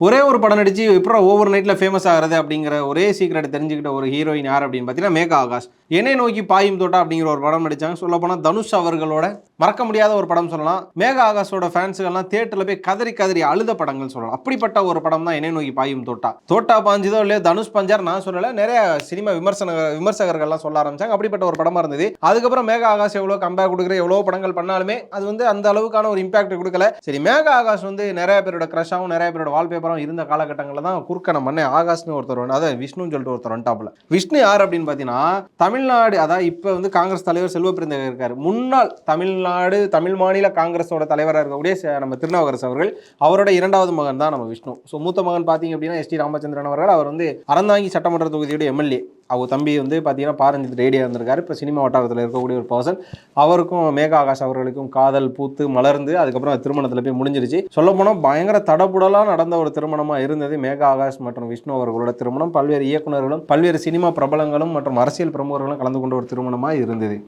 ஒரே ஒரு படம் நடிச்சு எப்பறம் ஓவர் நைட்ல ஃபேமஸ் ஆகுறது அப்படிங்கிற ஒரே சீக்ரெட் தெரிஞ்சுக்கிட்ட ஒரு ஹீரோயின் யார் அப்படின்னு பார்த்தீங்கன்னா மேகா ஆகாஷ். என்னை நோக்கி பாயும் தோட்டா அப்படிங்கிற ஒரு படம் நடிச்சாங்க. சொல்லப்போனால் தனுஷ் அவர்களோட மறக்க முடியாத ஒரு படம் சொல்லலாம். மேகா ஆகாஷோட ஃபேன்ஸுகள்லாம் தியேட்டரில் போய் கதறி கதறி அழுத படங்கள் சொல்லலாம். அப்படிப்பட்ட ஒரு படம் தான் என்னை நோக்கி பாயும் தோட்டா. தோட்டா பாஞ்சுதோ இல்லையோ தனுஷ் பஞ்சார் நான் சொல்லலை, நிறைய சினிமா விமர்சகர்கள்லாம் சொல்ல ஆரம்பிச்சாங்க. அப்படிப்பட்ட ஒரு படமா இருந்தது. அதுக்கப்புறம் மேகா ஆகாஷ் எவ்வளோ கம்பேக் கொடுக்குற எவ்வளோ படங்கள் பண்ணாலுமே அது வந்து அந்த அளவுக்கான ஒரு இம்பாக்ட் கொடுக்கல. சரி, மேகா ஆகாஷ் வந்து நிறைய பேரோட கிரஷாகவும் நிறைய பேரோட வால்பேப்பர் இருந்த காலகட்டங்களில் தான் குறுக்க நம்ம அண்ணன் ஆகாஷ்னு ஒருத்தர் வந்து, அதாவது விஷ்ணுன்னு சொல்லிட்டு ஒருத்தர் வந்துட்டாப்புல. விஷ்ணு யார் அப்படின்னு பார்த்தீங்கன்னா தமிழ்நாடு, அதாவது இப்போ வந்து காங்கிரஸ் தலைவர் செல்வ பெருந்தகை இருக்காரு. முன்னாள் தமிழ் மாநில காங்கிரஸோட தலைவராக இருக்கக்கூடிய நம்ம திருநாவுக்கரசு அவர்கள், அவரோட இரண்டாவது மகன் தான் நம்ம விஷ்ணு. ஸோ மூத்த மகன் பார்த்தீங்க அப்படின்னா எஸ்டி ராமச்சந்திரன் அவர்கள். அவர் வந்து அறந்தாங்கி சட்டமன்ற தொகுதியோட எம்எல்ஏ. அவர் தம்பி வந்து பார்த்தீங்கன்னா பாரஞ்சித் ரேடியா இருந்திருக்காரு. இப்போ சினிமா வட்டாரத்தில் இருக்கக்கூடிய ஒரு பர்சன். அவருக்கும் மேகா ஆகாஷ் அவர்களுக்கும் காதல் பூத்து மலர்ந்து அதுக்கப்புறம் திருமணத்தில் போய் முடிஞ்சிருச்சு. சொல்ல போனால் பயங்கர தடபுடலாக நடந்த ஒரு திருமணமாக இருந்தது மேகா ஆகாஷ் மற்றும் விஷ்ணு அவர்களோட திருமணம். பல்வேறு இயக்குநர்களும் பல்வேறு சினிமா பிரபலங்களும் மற்றும் அரசியல் பிரமுகர்களும் கலந்து கொண்ட ஒரு திருமணமாக இருந்தது.